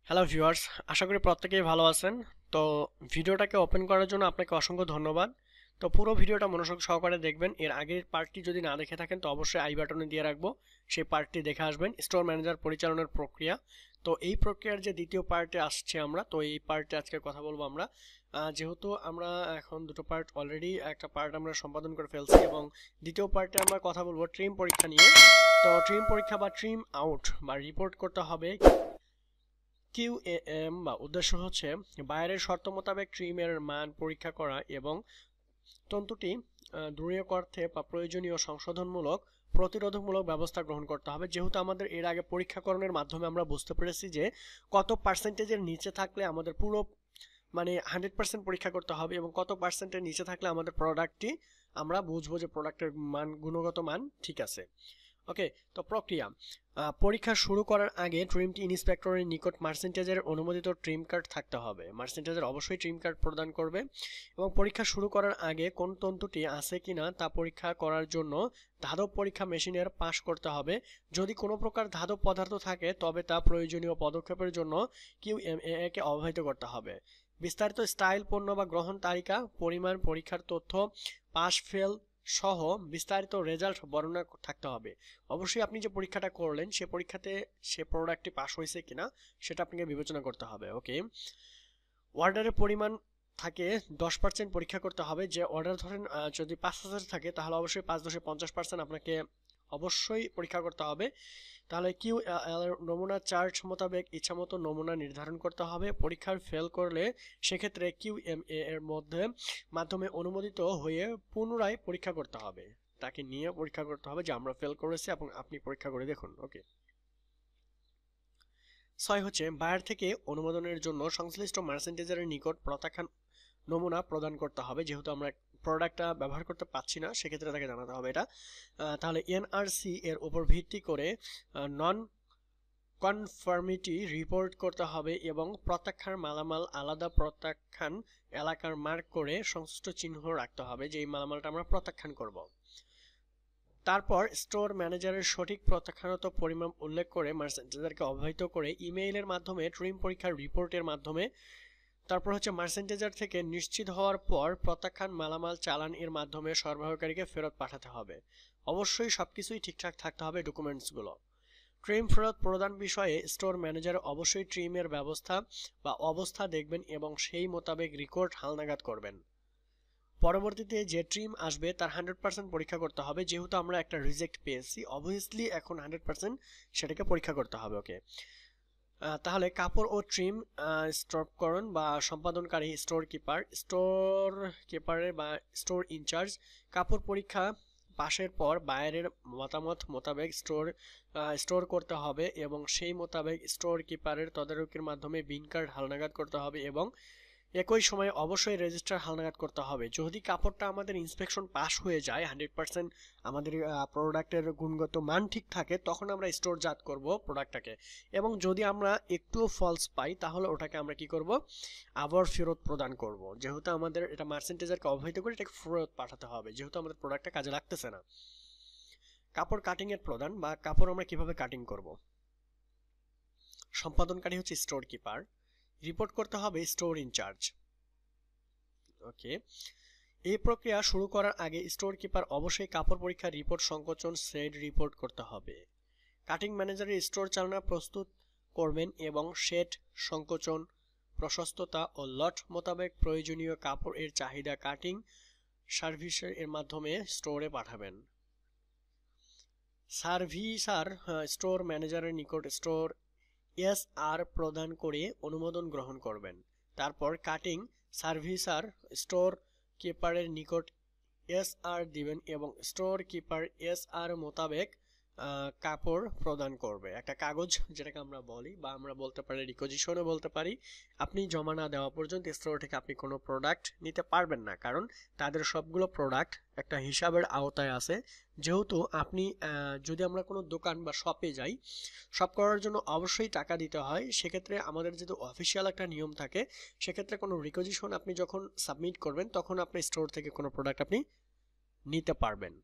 Hello viewers, আশা করি প্রত্যেকেই ভালো আছেন। তো ভিডিওটাকে ওপেন করার জন্য আপনাকে অসংখ্য ধন্যবাদ। তো পুরো ভিডিওটা মনোযোগ সহকারে দেখবেন। এর আগের পার্টটি যদি না দেখে থাকেন তো অবশ্যই আই বাটনে দিয়ে রাখবো, সেই পার্টটি দেখে আসবেন। স্টোর ম্যানেজার পরিচালনার প্রক্রিয়া, তো এই প্রক্রিয়ার যে দ্বিতীয় পার্টে আসছে আমরা, তো এই পার্টে আজকে কথা বলবো আমরা। যেহেতু আমরা এখন দুটো পার্ট অলরেডি, একটা পার্ট আমরা সম্পাদন করে ফেলছি এবং দ্বিতীয় পার্টে আমরা কথা বলবো ট্রিম পরীক্ষা নিয়ে। তো ট্রিম পরীক্ষা বা ট্রিম আউট বা রিপোর্ট করতে হবে কিউএএম বা উদ্দেশ্য হচ্ছে বাইরের শর্ত মোতাবেক ট্রিমের মান পরীক্ষা করা এবং তন্তুটি দৃঢ় করতে বা প্রয়োজনীয় সংশোধনমূলক প্রতিরোধকমূলক ব্যবস্থা গ্রহণ করতে হবে। যেহেতু আমাদের এর আগে পরীক্ষাকরণের মাধ্যমে আমরা বুঝতে পেরেছি যে কত পার্সেন্টেজের নিচে থাকলে আমাদের পুরো 100% পরীক্ষা করতে হবে এবং কত পার্সেন্টের নিচে থাকলে আমাদের প্রোডাক্টটি আমরা বুঝবো যে প্রোডাক্টের মান, গুণগত মান ঠিক আছে। ওকে, তো প্রক্রিয়া পরীক্ষা শুরু করার আগে ট্রিমটি ইন্সপেক্টরের নিকট মার্সেন্টেজের অনুমোদিত ট্রিম কার্ড থাকতে হবে। মার্সেন্টেজের অবশ্যই ট্রিম কার্ড প্রদান করবে এবং পরীক্ষা শুরু করার আগে কোন তন্তুটি আছে কিনা তা পরীক্ষা করার জন্য ধাতব পরীক্ষা মেশিনের পাস করতে হবে। যদি কোনো প্রকার ধাতব পদার্থ থাকে তবে তা প্রয়োজনীয় পদক্ষেপের জন্য কিউএমএ কে অবহিত করতে হবে। বিস্তারিত স্টাইল, পণ্য বা গ্রহণ তালিকা, পরিমাণ, পরীক্ষার তথ্য, পাস ফেল সহ বিস্তারিত রেজাল্ট বর্ণনা থাকতে হবে। অবশ্যই আপনি যে পরীক্ষাটা করলেন সে পরীক্ষাতে সে প্রোডাক্টটি পাস হয়েছে কিনা সেটা আপনাকে বিবেচনা করতে হবে। ওকে, অর্ডারের পরিমাণ থাকে 10% পরীক্ষা করতে হবে। যে অর্ডার ধরেন যদি 5,000 থাকে তাহলে অবশ্যই 5-10% আপনাকে অবশ্যই পরীক্ষা করতে হবে। তাহলে কিউ নমুনা চার্ট মোতাবেক ইচ্ছামতো নমুনা নির্ধারণ করতে হবে। পরীক্ষার ফেল করলে সেক্ষেত্রে কিউএমএ এর মাধ্যমে অনুমোদিত হয়ে পুনরায় পরীক্ষা করতে হবে। তাকে নিয়ে পরীক্ষা করতে হবে যে আমরা ফেল করেছি এবং আপনি পরীক্ষা করে দেখুন। ওকে, 6 হচ্ছে বায়ার থেকে অনুমোদনের জন্য সংশ্লিষ্ট মার্চেন্টেজারের নিকট প্রত্যাখ্যান নমুনা প্রদান করতে হবে। যেহেতু আমরা প্রোডাক্টটা ব্যবহার করতে পারছি না সেক্ষেত্রে তাকে জানাতে হবে এটা। তাহলে এনআরসি এর উপর ভিত্তি করে নন কনফার্মিটি রিপোর্ট করতে হবে এবং প্রত্যাখ্যান মালামাল আলাদা প্রত্যাখ্যান এলাকার মার্ক করে সংশ্লিষ্ট চিহ্ন রাখতে হবে যে এই মালামালটা আমরা প্রত্যাখ্যান করব। তারপর স্টোর ম্যানেজারের সঠিক প্রত্যাখ্যানত পরিমাণ উল্লেখ করে মার্চেন্টেজারকে অবহিত করে ইমেইলের মাধ্যমে ট্রিম পরীক্ষার রিপোর্টের মাধ্যমে তারপর হচ্ছে মার্চেন্টেজার থেকে নিশ্চিত হওয়ার পর প্রত্যাখ্যান মালামাল চালান এর মাধ্যমে সরবরাহকারীকে ফেরত পাঠাতে হবে। অবশ্যই সবকিছুই ঠিকঠাক থাকতে হবে ডকুমেন্টসগুলো। ট্রিম ফেরত প্রদান বিষয়ে স্টোর ম্যানেজার অবশ্যই ট্রিমের ব্যবস্থা বা অবস্থা দেখবেন এবং সেই মোতাবেক রেকর্ড হালনাগাদ করবেন। পরবর্তীতে যে ট্রিম আসবে তার 100% পরীক্ষা করতে হবে। যেহেতু আমরা একটা রিজেক্ট পেয়েছি অবভিয়াসলি এখন 100% সেটাকে পরীক্ষা করতে হবে। ওকে, তাহলে কাপড় ও ট্রিম স্টককরণ বা সম্পাদনকারী স্টোর কিপারের বা স্টোর ইনচার্জ কাপড় পরীক্ষা পাশের পর বায়ারের মতামত মোতাবেক স্টোর করতে হবে এবং সেই মোতাবেক স্টোর কিপারের তদারকির মাধ্যমে বিন কার্ড হালনাগাদ করতে হবে এবং একই সময়ে অবশ্যই রেজিস্টার হালনাগাদ করতে হবে। যদি কাপড়টা আমাদের ইন্সপেকশন পাস হয়ে যায় 100% আমাদের প্রোডাক্টের গুণগত মান ঠিক থাকে তখন আমরা স্টোরজাত করব প্রোডাক্টটাকে এবং যদি আমরা একটুও ফলস পাই তাহলে ওটাকে আমরা কি করব, আবার ফেরত প্রদান করব। যেহেতু আমাদের এটা মার্চেন্টেজারকে অবহিত করে এটাকে ফেরত পাঠাতে হবে যেহেতু আমাদের প্রোডাক্টটা কাজে লাগতেছে না। কাপড় কাটিং এর প্রদান বা কাপড় আমরা কিভাবে কাটিং করব, সম্পাদনকারী হচ্ছে স্টোর কিপার, রিপোর্ট করতে হবে স্টোর ইনচার্জ। ওকে, এই প্রক্রিয়া শুরু করার আগে স্টোর কিপার অবশ্যই কাপড় পরীক্ষার রিপোর্ট সংকোচন সেট রিপোর্ট করতে হবে। কাটিং ম্যানেজারের স্টোর চালনা প্রস্তুত করবেন এবং সেট সংকোচন, প্রশস্ততা ও লট মোতাবেক প্রয়োজনীয় কাপড় এর চাহিদা কাটিং সার্ভিসের এর মাধ্যমে স্টোরে পাঠাবেন। সার্ভিসার স্টোর ম্যানেজারের নিকট স্টোর এসআর প্রদান করে অনুমোদন গ্রহণ করবেন। তারপর কাটিং সার্ভিসার স্টোর কিপারের নিকট এসআর দিবেন এবং স্টোর কিপার এসআর মোতাবেক কাপড় প্রদান করবে। একটা কাগজ যেটাকে আমরা বলি বা আমরা বলতে পারি রিকোজিশনও বলতে পারি। আপনি জমা না দেওয়া পর্যন্ত স্টোর থেকে আপনি কোনো প্রোডাক্ট নিতে পারবেন না, কারণ তাদের সবগুলো প্রোডাক্ট একটা হিসাবের আওতায় আছে। যেহেতু আপনি যদি আমরা কোনো দোকান বা শপে যাই, শপ করার জন্য অবশ্যই টাকা দিতে হয়। সেক্ষেত্রে আমাদের যেহেতু অফিসিয়াল একটা নিয়ম থাকে, সেক্ষেত্রে কোনো রিকোজিশন আপনি যখন সাবমিট করবেন তখন আপনি স্টোর থেকে কোনো প্রোডাক্ট আপনি নিতে পারবেন।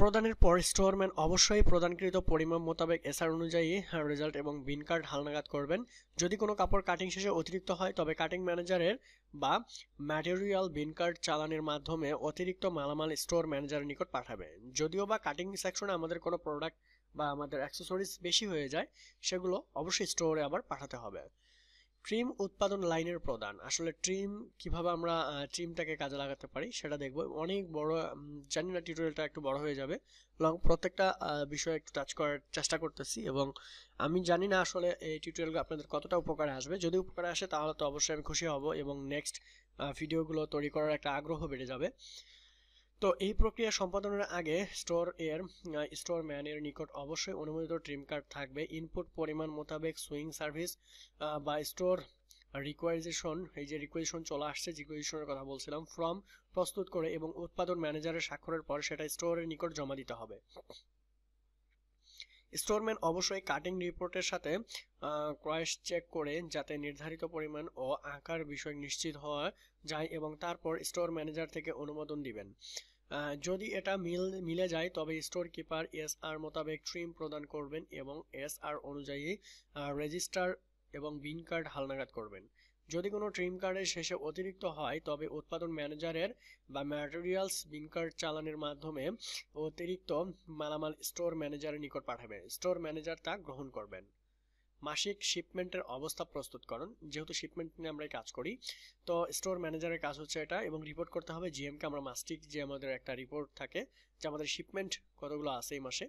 প্রদানের পর স্টোরম্যান অবশ্যই প্রদানকৃত পরিমাণ মোতাবেক এসআর অনুযায়ী রেজাল্ট এবং বিন কার্ড হালনাগাদ করবেন। যদি কোনো কাপড় কাটিং শেষে অতিরিক্ত হয় তবে কাটিং ম্যানেজারের বা ম্যাটেরিয়াল বিন কার্ড চালানের মাধ্যমে অতিরিক্ত মালামাল স্টোর ম্যানেজারের নিকট পাঠাবে। যদিও বা কাটিং সেকশনে আমাদের কোনো প্রোডাক্ট বা আমাদের অ্যাক্সেসরিজ বেশি হয়ে যায়, সেগুলো অবশ্যই স্টোরে আবার পাঠাতে হবে। ট্রিম উৎপাদন লাইনের প্রদান। আসলে ট্রিম কিভাবে আমরা ট্রিমটাকে কাজে লাগাতে পারি সেটা দেখব। অনেক বড়, জানি না টিউটোরিয়ালটা একটু বড় হয়ে যাবে, লং প্রত্যেকটা বিষয় একটু টাচ করার চেষ্টা করতেছি এবং আমি জানি না আসলে এই টিউটোরিয়ালগুলো আপনাদের কতটা উপকারে আসবে। যদি উপকারে আসে তাহলে তো অবশ্যই আমি খুশি হব এবং নেক্সট ভিডিওগুলো তৈরি করার একটা আগ্রহ বেড়ে যাবে। তো এই প্রক্রিয়া সম্পাদনের আগে স্টোর ম্যানের নিকট অবশ্যই অনুমোদিত ট্রিম কার্ড থাকবে। ইনপুট পরিমাণ মোতাবেক সুইং সার্ভিস বা স্টোর রিকোয়াইজেশন, এই যে রিকোয়েশন চলে আসছে, রিকোয়েশনের কথা বলছিলাম, ফর্ম প্রস্তুত করে এবং উৎপাদন ম্যানেজারের স্বাক্ষরের পর সেটা স্টোরের নিকট জমা দিতে হবে। স্টোরম্যান অবশ্যই কাটিং রিপোর্টের সাথে ক্রস চেক করে যাতে নির্ধারিত পরিমাণ ও আকার বিষয় নিশ্চিত হওয়া যায় এবং তারপর স্টোর ম্যানেজার থেকে অনুমোদন দিবেন। যদি এটা মিলে যায় তবে স্টোর কিপার এসআর মোতাবেক ট্রিম প্রদান করবেন এবং এসআর অনুযায়ী রেজিস্টার এবং বিন কার্ড হালনাগাদ করবেন। যদি কোনো ট্রিম কার্ডের শেষে অতিরিক্ত হয় তবে উৎপাদন ম্যানেজারের বা ম্যাটেরিয়ালস বিন কার্ড চালানের মাধ্যমে অতিরিক্ত মালামাল স্টোর ম্যানেজারের নিকট পাঠাবে। স্টোর ম্যানেজার তা গ্রহণ করবেন। মাসিক শিপমেন্টের অবস্থা প্রস্তুতকরণ। যেহেতু শিপমেন্ট নিয়ে আমরা কাজ করি, তো স্টোর ম্যানেজারের কাজ হচ্ছে এটা, এবং রিপোর্ট করতে হবে জিএমকে। আমরা মাসিক যে আমাদের একটা রিপোর্ট থাকে যে আমাদের শিপমেন্ট কতগুলো আছে এই মাসে।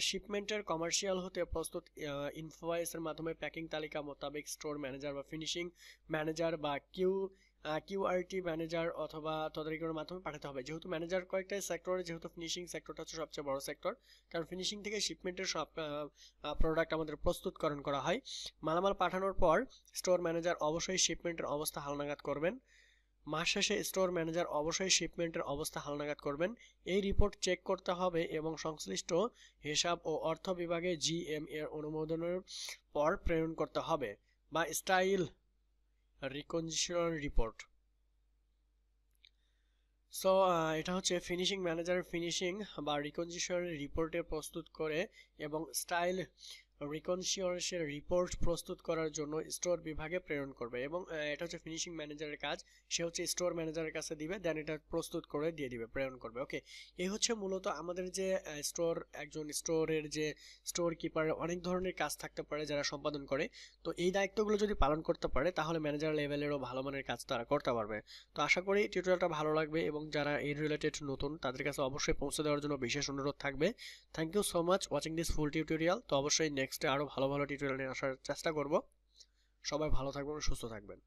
শিপমেন্টের কমার্শিয়াল হতে প্রস্তুত ইনভয়েসের মাধ্যমে প্যাকিং তালিকা মোতাবেক স্টোর ম্যানেজার বা ফিনিশিং ম্যানেজার বা কিউআরটি ম্যানেজার অথবা তদারকির মাধ্যমে পাঠাতে হবে। যেহেতু ম্যানেজার কয়েকটা সেক্টরে, যেহেতু ফিনিশিং সেক্টরটা হচ্ছে সবচেয়ে বড় সেক্টর, কারণ ফিনিশিং থেকে শিপমেন্টের সব প্রোডাক্ট আমাদের প্রস্তুতকরণ করা হয়। মালামাল পাঠানোর পর স্টোর ম্যানেজার অবশ্যই শিপমেন্টের অবস্থা হালনাগাদ করবেন। মাস শেষে স্টোর ম্যানেজার অবশ্যই শিপমেন্টের অবস্থা হালনাগাদ করবেন। এই রিপোর্ট চেক করতে হবে এবং সংশ্লিষ্ট হিসাব ও অর্থ বিভাগে জিএম এর অনুমোদনের পর প্রেরণ করতে হবে, বা স্টাইল রিকনজিশন রিপোর্ট। সো এটা হচ্ছে ফিনিশিং ম্যানেজার ফিনিশিং বা রিকনজিশন রিপোর্টে প্রস্তুত করে এবং স্টাইল রিকনসিয়ারের রিপোর্ট প্রস্তুত করার জন্য স্টোর বিভাগে প্রেরণ করবে। এবং এটা হচ্ছে ফিনিশিং ম্যানেজারের কাজ, সে হচ্ছে স্টোর ম্যানেজারের কাছে দিবে, দেন এটা প্রস্তুত করে দিয়ে দিবে, প্রেরণ করবে। ওকে, এই হচ্ছে মূলত আমাদের যে একজন স্টোরের যে স্টোর কিপারের অনেক ধরনের কাজ থাকতে পারে যারা সম্পাদন করে। তো এই দায়িত্বগুলো যদি পালন করতে পারে তাহলে ম্যানেজার লেভেলেরও ভালো মানের কাজ তারা করতে পারবে। তো আশা করি টিউটোরিয়ালটা ভালো লাগবে এবং যারা এই রিলেটেড নতুন তাদের কাছে অবশ্যই পৌঁছে দেওয়ার জন্য বিশেষ অনুরোধ থাকবে। Thank you so much watching this full tutorial. তো অবশ্যই নেক্সটে আরো ভালো ভালো টিউটোরিয়াল নিয়ে আসার চেষ্টা করব। সবাই ভালো থাকবেন, সুস্থ থাকবেন।